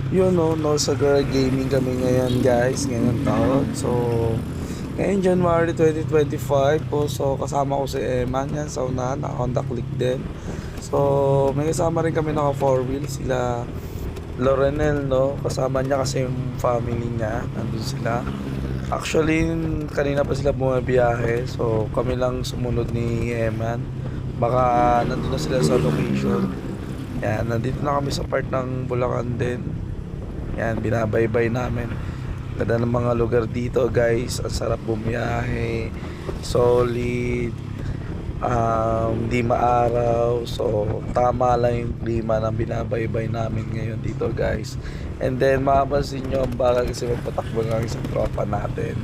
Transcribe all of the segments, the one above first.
Yun no, no Sagar Gaming kami ngayon guys, ngayong taon. So, ngayon January 2025 po, so kasama ko si Eman yan sa unahan, na Honda Click din. So, may kasama rin kami naka 4 wheel, sila Lorenel no, kasama niya kasi yung family niya, nandun sila. Actually, kanina pa sila bumabiyahe, so kami lang sumunod ni Eman. Baka nandun na sila sa location. Yan, nandito na kami sa part ng Bulacan din. Yan, binabaybay namin. Ganda ng mga lugar dito guys. Ang sarap bumiyahe. Solid. Di maaraw. So, tama lang yung klima ng binabaybay namin ngayon dito guys. And then, mapapansin nyo ang bagal kasi magpatakbo ng isang tropa natin.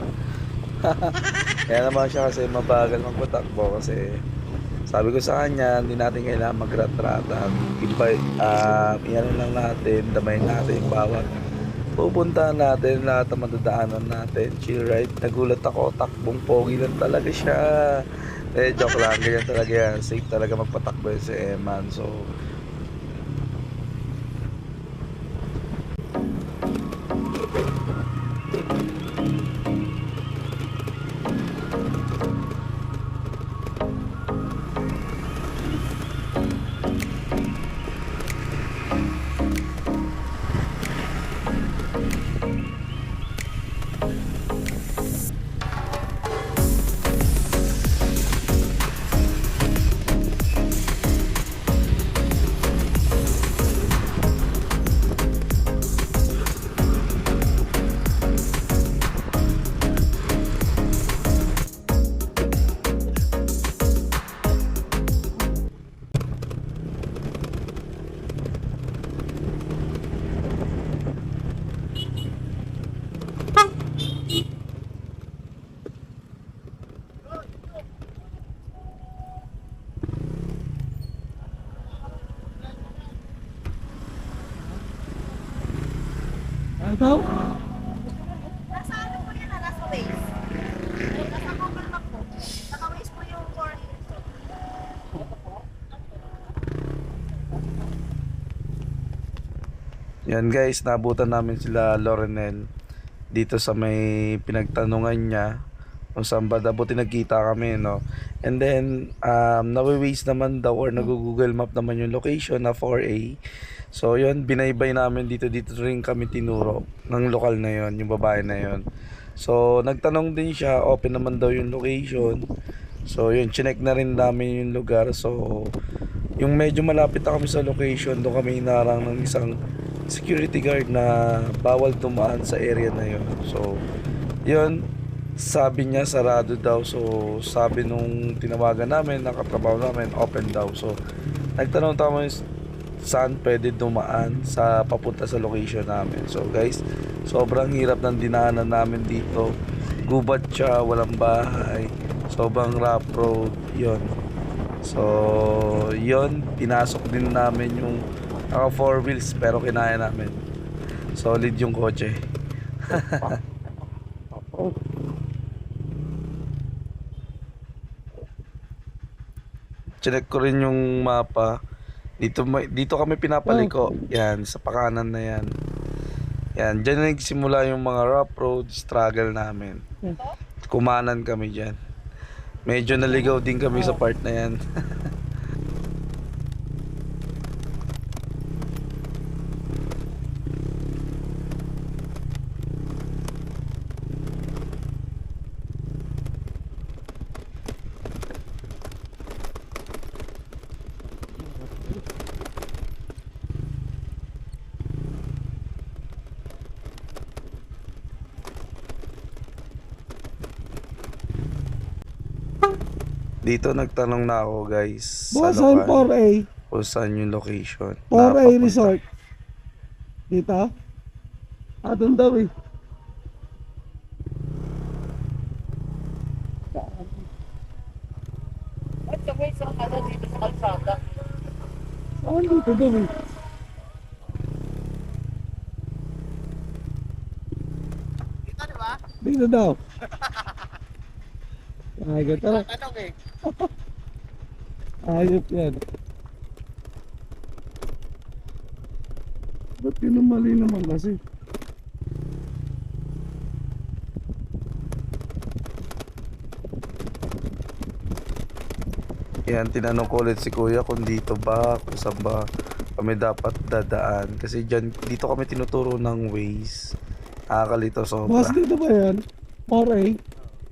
Kaya naman siya kasi mabagal magpatakbo kasi sabi ko sa kanya, hindi natin kailangan magrat-ratan. Iyan lang natin, damay natin yung bawat pupuntahan natin, lahat ng madadaanan natin. Chill ride. Nagulat ako, takbong pogi lang talaga siya. Joke lang, ganyan talaga yan. Safe talaga magpatakbo yun si Eman. So, Ano daw? Nasa ano po yan, nasa Waze. Nasa Google Map po. Naka Waze po yung coordinates. yan guys, nabutan namin sila Lorenel dito sa may pinagtanungan niya kung saan ba dapat nagkita kami, no? And then, nawi-waste naman daw or nag-google map naman yung location na 4A. So, yun, binaybay namin dito rin kami tinuro ng lokal na yon, yung babae na yon. So, nagtanong din siya, open naman daw yung location. So, yun, chinek na rin namin yung lugar. So, yung medyo malapit na kami sa location, doon kami inarang ng isang security guard na bawal dumaan sa area na yon. So, yun, sabi niya sarado daw. So, sabi nung tinawagan namin, nakatrabaho namin, open daw. So, nagtanong tayo saan pwede dumaan sa papunta sa location namin. So, guys, sobrang hirap ng dinaanan namin dito. Gubat siya, walang bahay. Sobrang rough road, yon. So, yon, pinasok din namin yung naka 4 wheels pero kinaya namin. Solid yung kotse. Chinek ko rin yung mapa. Dito kami pinapaliko. Yan, sa pakanan na yan. Yan, dyan na nagsimula yung mga rough road struggle namin. Kumanan kami dyan. Medyo naligaw din kami sa part na yan. Dito nagtanong na ako guys sa Boss, saan lokal 4A? kung saan yung location. 4A Napapunta. Resort. Dito? Doon daw eh. At sabay sa ano dito sa kalsada. Saan dito daw eh? Dito, di ba? Dito daw. Ay, gata. Tanong eh. Ayop yan. Ba't yun ang mali naman kasi? Yan, tinanong ko ulit si kuya kung dito ba, kung saan ba kami dapat dadaan. Kasi dyan, dito kami tinuturo ng ways. Nakakalito Boss, sobra. dito ba yan? 4A?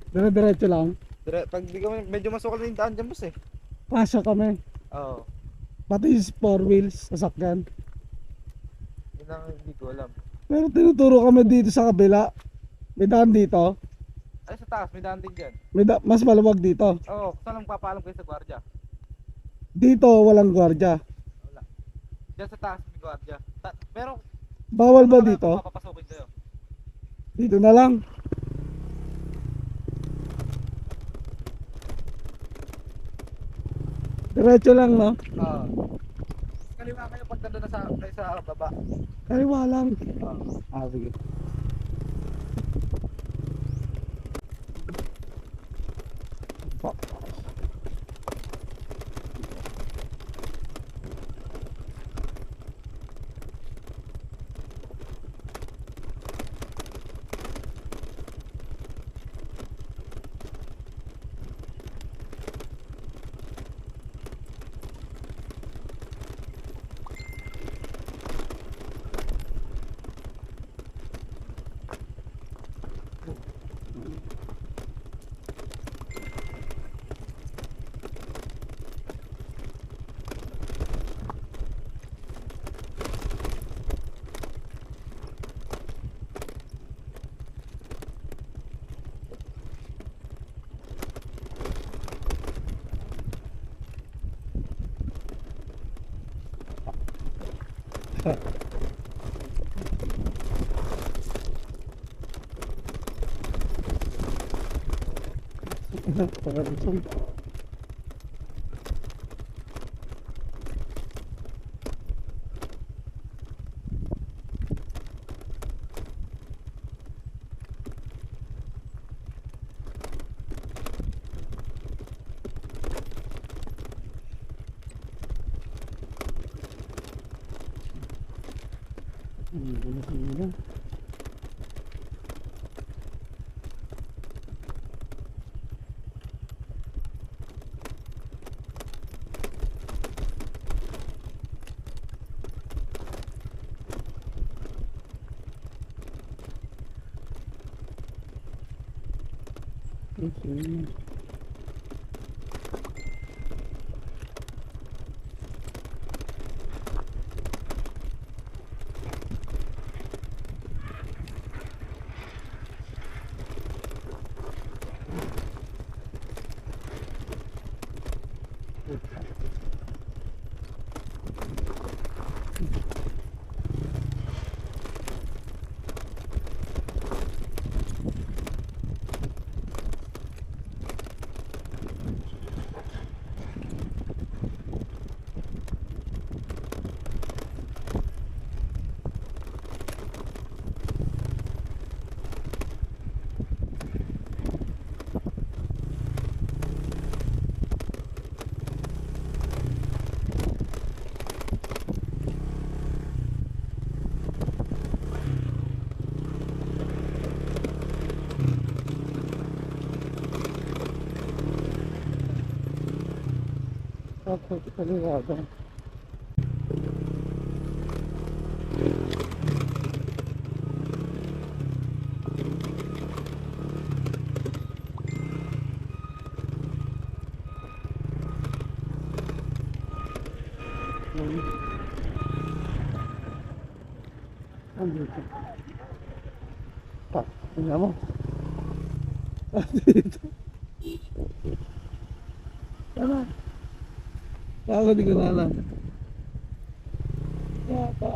Dire-diretso lang. Pag di kami, medyo masukal na yung daan dyan, boss eh. Pasya kami. Oo. Pati yung 4 wheels, sasakyan. Yun ang hindi ko alam. Pero tinuturo kami dito sa kabila. May daan dito. Ay, sa taas, may daan din dyan. Mas maluwag dito. Oo, saan lang papaalam kayo sa gwardiya? Dito, walang gwardiya. Wala. Dyan sa taas, may gwardiya. Pero, Bawal ba dito? papapasukin kayo. Dito na lang. Diretso lang, no? Oo. Kaliwa kayo pag nandun na sa baba. Kaliwa lang. Oo. Ah, sige. Pagkakusong. Okay. Okay, kaliwado. Andito. Tingnan mo. Dito. Tama. Ako di ko na alam. Yata.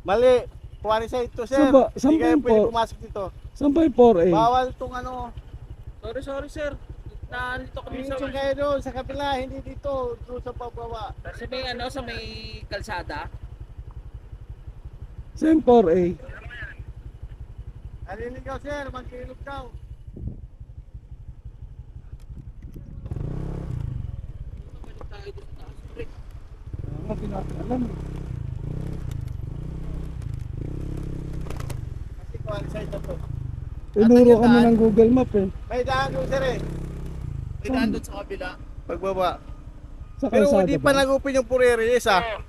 Mali. Kuwari sa ito, sir. Saan ba- saan Hindi kayo ba pwede yung pumasok dito. Saan ba yung 4A? Bawal tong ano. Sorry sir. Nandito kami sa Pinsin kayo doon sa kapila, hindi dito. Doon sa pababa. sa may kalsada. Saan 4A? Naliligaw sir, magkilog daw. Balik tayo doon sa taas, pre. Ano, di natin alam. Kasi kuhan side na to. Tinuro kami ng Google Map eh. May daan doon sir eh. May daan doon sa kabila. Pagbaba. Sa Pero kalsada hindi pa ba? nag-open yung Pureries ah.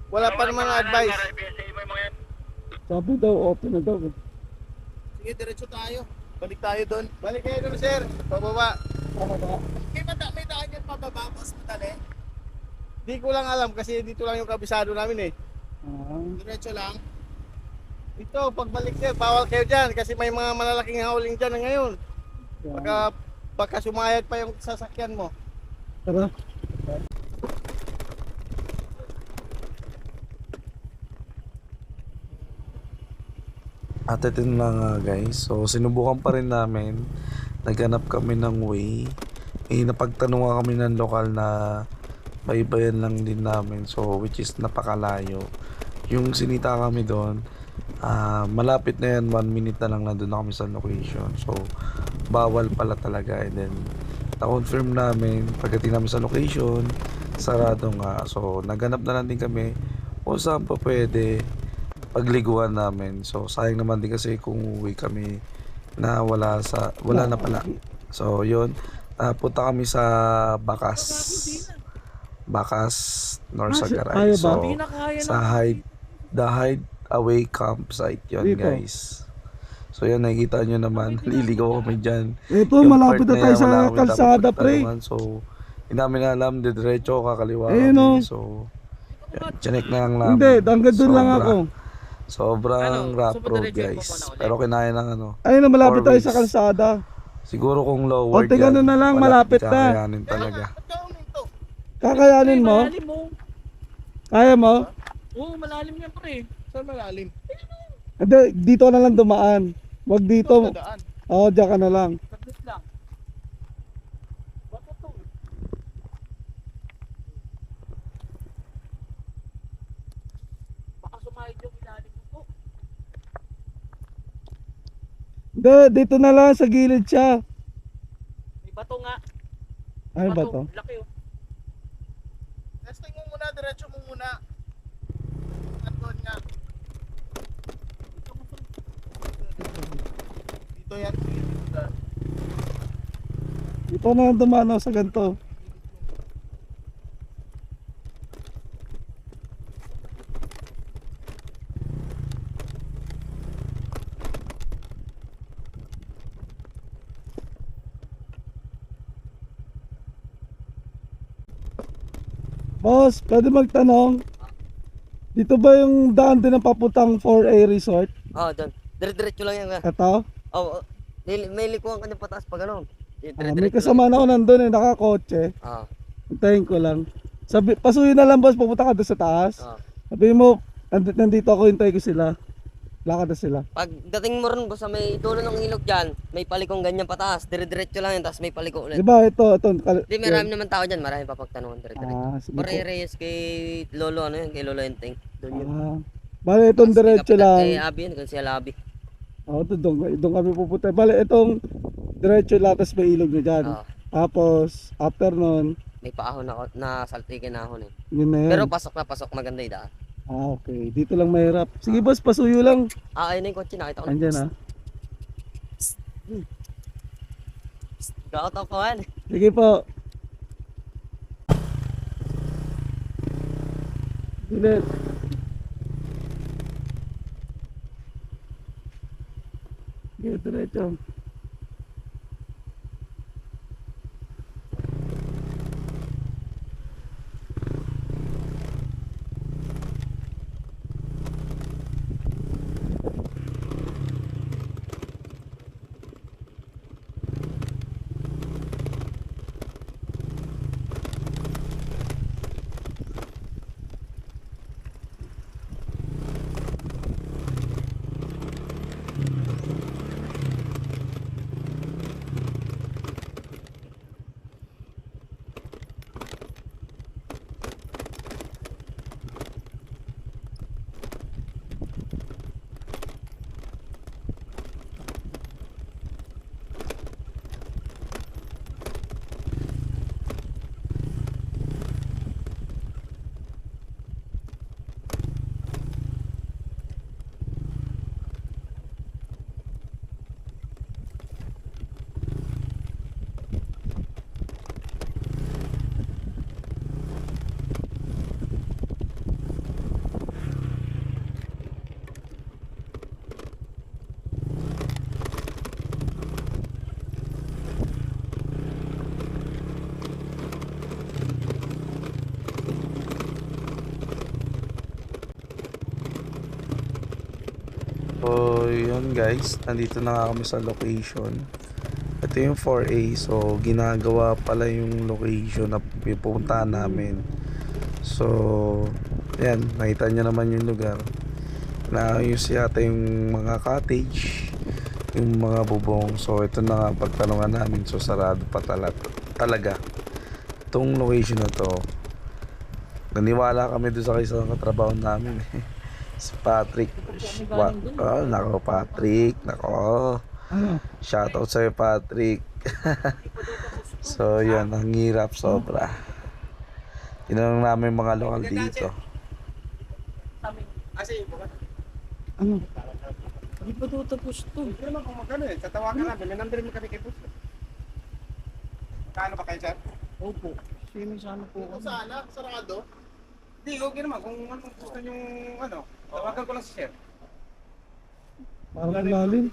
Wala pa naman na advice. Sabi daw, open na daw eh. Sige, diretso tayo. Balik tayo doon. Balik kayo doon sir. Pababa. May daan yan pababa, mas madali. Di ko lang alam kasi dito lang yung kabisado namin eh. Ah, Diretso lang. Ito, pagbalik sir, bawal kayo dyan kasi may mga malalaking hauling dyan na ngayon. yeah. Baka sumayad pa yung sasakyan mo. Tara. At ito na nga guys, so sinubukan pa rin namin, naghanap kami ng way, napagtanungan kami ng lokal na baybayan lang din namin, so which is napakalayo. Yung sinita kami doon, malapit na yan, 1 minute na lang nandun na kami sa location, so bawal pala talaga. And then na-confirm namin, pagdating namin sa location, sarado nga, so naghanap na lang din kami kung saan pa pwede pagliguan namin. So sayang naman din kasi kung uwi kami na wala na pala. So yun, punta kami sa Bakas Norsagaray. ayaw ba? So Hindi na kaya sa the Hideaway campsite yun Dito. guys. So yun, nakikita nyo naman, liligaw kami dyan. Ito, Yung malapit part na tayo yan, sa wala kami kalsada, dapat pre. pagtanungan. So hindi namin alam, diretso kakaliwa Ayun, oh. kami. So chinek na lang namin. Hindi, hanggang doon lang Sobra. ako. Sobrang Ano? rough So, road diretso guys. pa pa na ulit? Pero kinaya ng ano. Ayun na, malapit Four tayo ways. sa kalsada. Siguro kung lower Konti ganun na lang, malapit na. Kakayanin talaga. Kakayanin mo? Malalim mo. Kaya mo? Oo, malalim yan, pre. Saan malalim? Hindi, dito na lang dumaan. Wag dito. Daan. Oo, diyan ka na lang. Saglit lang. Bato to. Baka sumahid yung ilalim mo to. Hindi, dito na lang, sa gilid siya. May bato nga. Ano ba to? Laki oh. Testing mo muna, diretso mo muna. Nandun nga. Dito yan. Dito na lang dumaan ako sa ganito. Boss, pwede magtanong? Dito ba yung daan din ng papuntang 4A Resort? Oo, doon. Dire-diretso lang yan. Ito? Oo, may likuan ka dyan pataas pag ano. May kasama na ako nandun eh, nakakotse. Oo. Hintayin ko lang. Pasuyin na lang boss, pupunta ka doon sa taas. Oo. Sabihin mo, nandito ako, hintay ko sila. Lakad na sila. Pag dating mo rin sa may dulo ng ilog dyan, may palikong ganyan pataas. Dire-diretso lang yan, tapos may paliko ulit. Diba, ito. Di, marami naman tao dyan, marami papagtanungan dire-diretso. Sige po. Reyes kay Lolo, ano yun, kay Lolo Enteng. Doon yun. Bale, itong diretso Kay lang. Abi yun, kung siya Labi. Oo, doon kami pupunta. Bale, itong diretso lang, tapos may ilog na dyan. Oo. Tapos, after nun, May paahon na saltikin ahon eh. yun na yun. Pero pasok na pasok, maganda yung daan. Okay. Dito lang mahirap. Sige boss, pasuyo lang. Ayun na yung kotse, nakita ko. Andyan ah. Kakatapuan. Sige po. Bilit. Sige, diretso. So, yun guys, nandito na nga kami sa location. Ito yung 4A, so ginagawa pala yung location na pupuntahan namin. So, yan, nakita nyo naman yung lugar. Naayos yata yung mga cottage, yung mga bubong. So, ito na nga pagtanungan namin. So, sarado pa talaga itong location na to. Naniwala kami doon sa isang katrabaho namin si Patrick. Oh, nako Patrick, nako. Ano? Shoutout sa'yo Patrick. So yan, ang hirap sobra. Tinanong namin mga lokal dito. Ano? Hindi pa ito tapos to. Hindi naman kung magkano eh. Tatawagan namin. May number mo kami kay Puso. Kano ba kayo, sir? Opo. Sino sana po Kung ako? sana, sarado. Hindi, okay naman. Kung anong gusto nyo, ano, tawagan ko lang si sir. Parang lalim.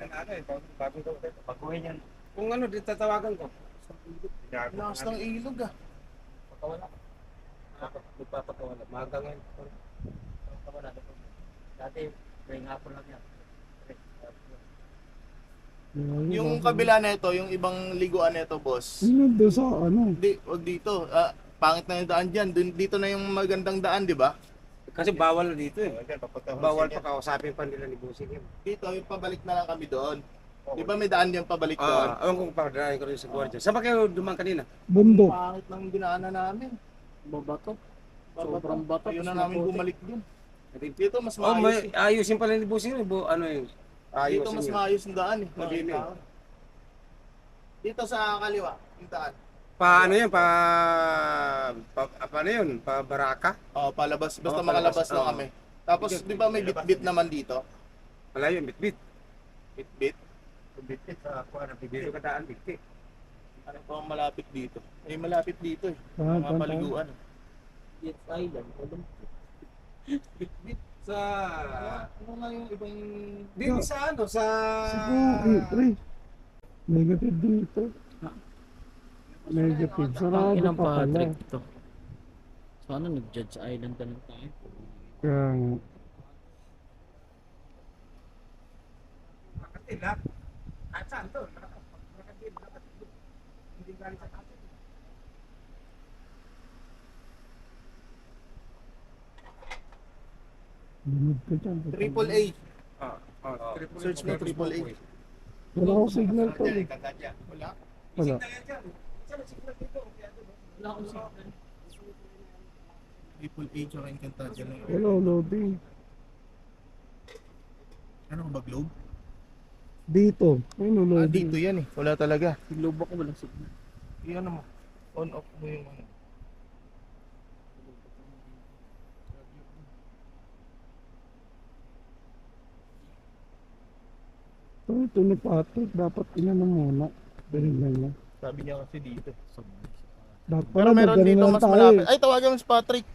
Ano eh, bagong daw. Baguhin yan. Kung ano, di tatawagan ko. Lakas ng ilog ah. Patawala. Magpapatawala. Maga ngayon. Patawala. Dati, may hapon lang yan. Yung kabila na ito, yung ibang liguan na ito, boss. Ano doon sa ano? Hindi, wag dito. Pangit na yung daan dyan. Dito na yung magandang daan, di ba? Kasi bawal na dito eh. Bawal pa kausapin pa nila ni Busing yun. Dito, yung pabalik na lang kami doon. Di ba may daan yung pabalik doon? Ewan kong pagdarahin ko rin sa gwardiya. Saan ba kayo dumaan kanina? Bundok. Pangit ng dinaanan namin. Babato. Sobrang bato. Ayun na namin bumalik doon. Dito mas Oh, maayos. may ayusin pala ni Busing yun. Ano yun? Dito Ayusin mas yun. maayos yung daan eh. Mabili. Dito sa kaliwa, yung daan. Paano yun? Paano yun? Baraka? Oh, palabas. Basta Oo, makalabas palabas. lang Oo. kami. Tapos, di ba may bit-bit naman dito? Malayo yun, bitbit. Bit-bit. Bitbit sa kuha na bigay ka daan, bitbit. Ano pa ang malapit dito? Eh, malapit dito eh. Ah, Mga paliguan. Yes Island. Walang Bitbit sa... Ano nga yung ibang... Dito sa ano? Sa... Siguro, pre. Negative dito. Negative. Sarado inang pa pala. Patrick to. Sana nag-Judge Island na lang tayo. Kaya nga. Nakatila. At saan to? Nakatila. Hindi galing sa katil. Lunod ka dyan. Triple A. Search mo Triple A. Wala akong signal to. eh. Wala. Wala. Wala akong signal. Triple A tsaka Encantadia na yun. Wala, loading. Ano ba, Globe? Dito. Ayun, loading. Dito yan eh. Wala talaga. Globe ako walang signal. Iyan mo. On off mo yung ano. Ito ni Patrick. Dapat inano muna. Ganun lang yan. Sabi niya kasi dito. Dapat Pero pala, meron ganun dito lang mas tayo malapit. eh. Ay, tawagan mo si Patrick.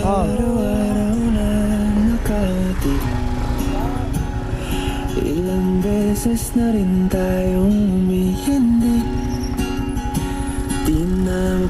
Araw-araw na nakautik. Ilang beses na rin tayong umihindi. Di na